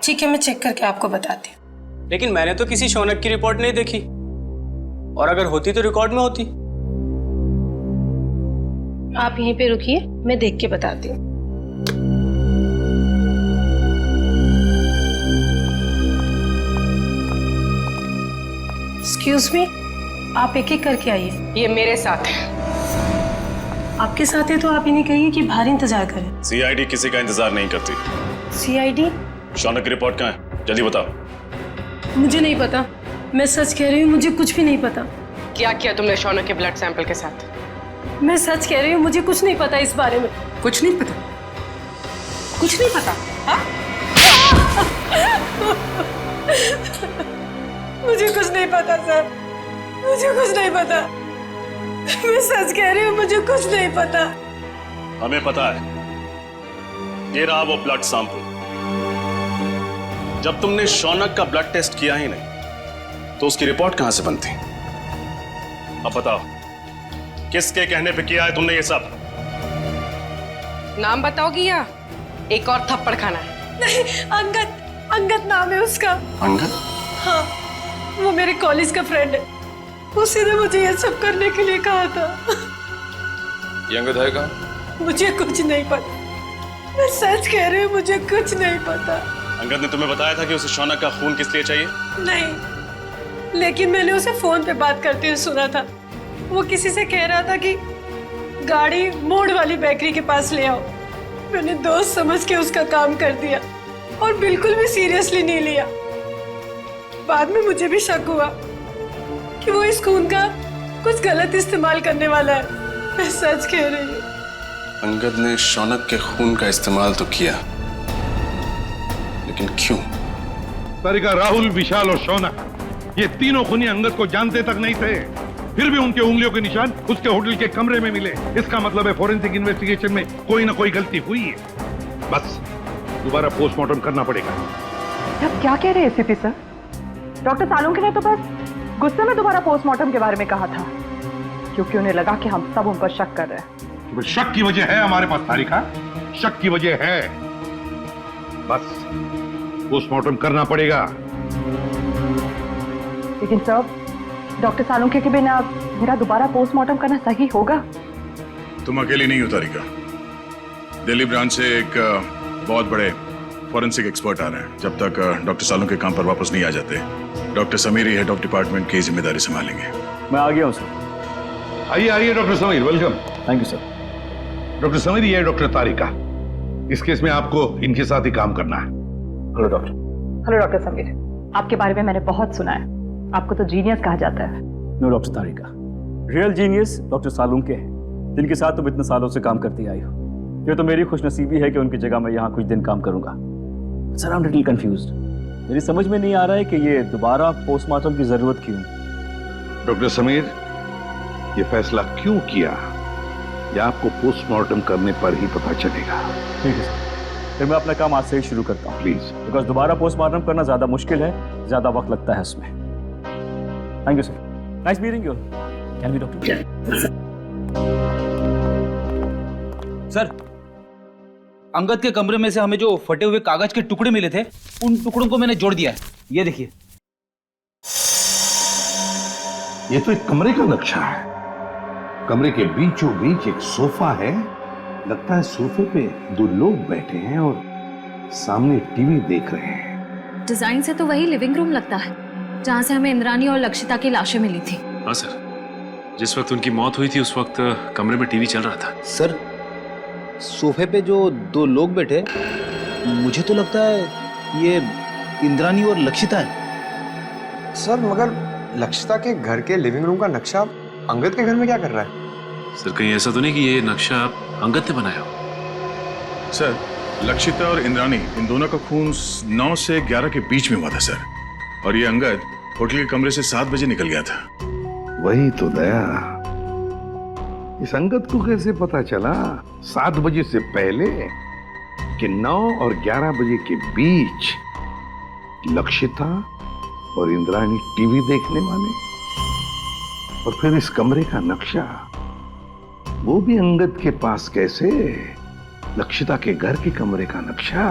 [SPEAKER 21] ठीक है, मैं चेक करके आपको बताती हूँ।
[SPEAKER 4] लेकिन मैंने तो किसी शौनक की रिपोर्ट नहीं देखी, और अगर होती तो रिकॉर्ड में होती।
[SPEAKER 21] आप यहीं पे रुकिए, मैं देख के बताती हूँ।
[SPEAKER 7] एक्सक्यूज मी, आप एक एक करके आइए।
[SPEAKER 14] ये मेरे साथ है।
[SPEAKER 7] आपके साथ है तो आप इन्हें कहिए कि बाहर इंतजार करें।
[SPEAKER 8] सीआईडी किसी का इंतजार नहीं करती।
[SPEAKER 7] सीआईडी?
[SPEAKER 8] शौनक की रिपोर्ट कहाँ है? जल्दी बताओ।
[SPEAKER 7] मुझे नहीं पता, मैं सच कह रही हूँ, मुझे कुछ भी नहीं पता।
[SPEAKER 14] क्या किया तुमने शौनक के ब्लड सैंपल के साथ?
[SPEAKER 7] मैं सच कह रही हूँ, मुझे कुछ नहीं पता इस बारे में।
[SPEAKER 14] कुछ नहीं पता? कुछ नहीं पता? हाँ?
[SPEAKER 7] मुझे कुछ नहीं पता सर, मुझे कुछ नहीं पता। मैं सच कह रही हूँ, मुझे कुछ नहीं पता।
[SPEAKER 8] हमें पता है। ये रहा वो ब्लड सैंपल। जब तुमने शौनक का ब्लड टेस्ट किया ही नहीं तो उसकी रिपोर्ट कहां से बनती? अब बताओ, किसके कहने पे किया है तुमने ये सब?
[SPEAKER 14] नाम बताओगी या एक और थप्पड़ खाना है?
[SPEAKER 7] नहीं, अंगद, अंगद नाम है उसका।
[SPEAKER 8] अंगद?
[SPEAKER 7] हाँ, वो मेरे कॉलेज का फ्रेंड है। उसी ने मुझे ये सब करने के लिए कहा था।
[SPEAKER 6] ये अंगद है कहाँ?
[SPEAKER 7] मुझे कुछ नहीं पता, मैं सच कह रही हूँ, मुझे कुछ नहीं पता।
[SPEAKER 8] अंगद ने तुम्हें बताया था कि उसे शौनक का खून किस लिए चाहिए?
[SPEAKER 7] नहीं, लेकिन मैंने उसे फोन पे बात करते हुए सुना था। वो किसी से कह रहा था कि गाड़ी मोड़ वाली बेकरी के पास ले आओ। मैंने दोस्त समझ के उसका काम कर दिया और बिल्कुल भी सीरियसली नहीं लिया। बाद में मुझे भी शक हुआ कि वो इस खून का कुछ गलत इस्तेमाल करने वाला है। मैं सच कह रही हूँ।
[SPEAKER 8] अंगद ने शौनक के खून का इस्तेमाल तो किया, लेकिन क्यों?
[SPEAKER 11] तारिका, राहुल, विशाल और शौनक, ये तीनों खूनी अंगद को जानते तक नहीं थे, फिर भी उनके उंगलियों के निशान उसके होटल के कमरे में मिले। इसका मतलब है फोरेंसिक इन्वेस्टिगेशन में कोई ना कोई गलती हुई है। बस दोबारा पोस्टमार्टम करना पड़ेगा।
[SPEAKER 21] आप क्या कह रहे हैं एसीपी सर? डॉक्टर सालुंखे ने तो बस गुस्से में दोबारा पोस्टमार्टम के बारे में कहा था, क्योंकि उन्हें लगा कि हम सब उन पर शक कर रहे हैं।
[SPEAKER 11] शक की वजह है हमारे पास तारिका, शक की वजह है। बस पोस्टमार्टम करना पड़ेगा।
[SPEAKER 21] लेकिन सर, डॉक्टर सालुंखे के बिना मेरा दोबारा पोस्टमार्टम करना सही होगा?
[SPEAKER 2] तुम अकेली नहीं हो तारिका। दिल्ली ब्रांच से एक बहुत बड़े फॉरेंसिक एक्सपर्ट आ रहे हैं। जब तक डॉक्टर सालों के काम पर वापस नहीं आ जाते, doctor Sameer he head of department की जिम्मेदारी संभालेंगे।
[SPEAKER 10] मैं आ गया हूँ सर।
[SPEAKER 11] आइए आइए doctor Sameer, welcome.
[SPEAKER 10] Thank you sir.
[SPEAKER 11] Doctor Sameer, ये है डॉक्टर तारिका। इस केस में आपको इनके साथ ही काम करना है।
[SPEAKER 10] Hello doctor.
[SPEAKER 21] Hello doctor Sameer, आपके बारे में मैंने बहुत सुना है। आपको तो जीनियस कहा जाता है।
[SPEAKER 10] नो डॉक्टर तारिका, रियल जीनियस डॉक्टर सालुंखे हैं, जिनके साथ तुम इतने सालों से काम करती आई हो। ये तो मेरी खुशनसीबी है कि उनकी जगह मैं यहाँ कुछ दिन काम करूंगा। Sir, I am little confused. मेरी समझ में नहीं आ रहा है कि ये दोबारा पोस्टमार्टम की जरूरत क्यों?
[SPEAKER 11] डॉक्टर समीर, ये फैसला क्यों किया, ये आपको पोस्टमार्टम करने पर ही पता चलेगा।
[SPEAKER 10] ठीक है सर, फिर मैं अपना काम आज से ही शुरू करता हूँ
[SPEAKER 11] प्लीज।
[SPEAKER 10] बिकॉज दोबारा पोस्टमार्टम करना ज्यादा मुश्किल है, ज्यादा वक्त लगता है उसमें। Thank you sir. Nice meeting you. Can we doctor?
[SPEAKER 13] Sir, Angad के कमरे में से हमें जो फटे हुए कागज के टुकड़े मिले थे, उन टुकड़ों को मैंने जोड़ दिया है। ये देखिए।
[SPEAKER 11] ये तो एक कमरे का नक्शा है। कमरे के बीचों बीच एक सोफा है। लगता है सोफे पे दो लोग बैठे हैं और सामने टीवी देख रहे हैं।
[SPEAKER 1] डिजाइन से तो वही लिविंग रूम लगता है जहाँ से हमें इंद्रानी और लक्षिता की लाशें मिली थी।
[SPEAKER 6] हाँ सर, जिस वक्त उनकी मौत हुई थी उस वक्त कमरे में टीवी चल रहा था।
[SPEAKER 13] सर, सोफे पे जो दो लोग बैठे, मुझे तो लगता है ये इंद्रानी और लक्षिता है।
[SPEAKER 5] सर, मगर लक्षिता के घर के लिविंग रूम का नक्शा अंगद के घर में क्या कर रहा है?
[SPEAKER 6] सर, कहीं ऐसा तो नहीं कि ये नक्शा अंगद ने बनाया हो?
[SPEAKER 2] सर, लक्षिता और इंद्रानी, इन दोनों का खून 9 से 11 के बीच में हुआ था सर। और ये अंगद होटल के कमरे से 7 बजे निकल गया था।
[SPEAKER 11] वही तो दया, इस अंगद को कैसे पता चला 7 बजे से पहले कि 9 और 11 बजे के बीच लक्षिता और इंद्रानी टीवी देखने वाले? और फिर इस कमरे का नक्शा वो भी अंगद के पास कैसे? लक्षिता के घर के कमरे का नक्शा।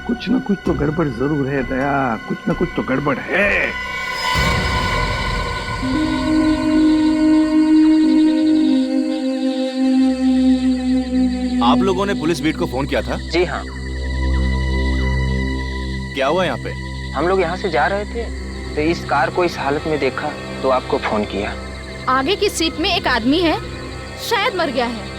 [SPEAKER 11] कुछ ना कुछ तो गड़बड़ जरूर है दया, कुछ ना कुछ तो गड़बड़ है।
[SPEAKER 12] आप लोगों ने पुलिस बीट को फोन किया था?
[SPEAKER 23] जी हाँ।
[SPEAKER 12] क्या हुआ यहाँ पे?
[SPEAKER 23] हम लोग यहाँ से जा रहे थे,
[SPEAKER 17] तो इस कार को इस हालत में देखा तो आपको फोन किया।
[SPEAKER 18] आगे की सीट में एक आदमी है, शायद मर गया है।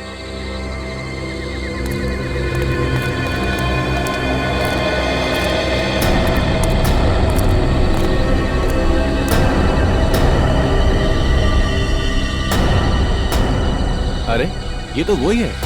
[SPEAKER 12] अरे ये तो वही है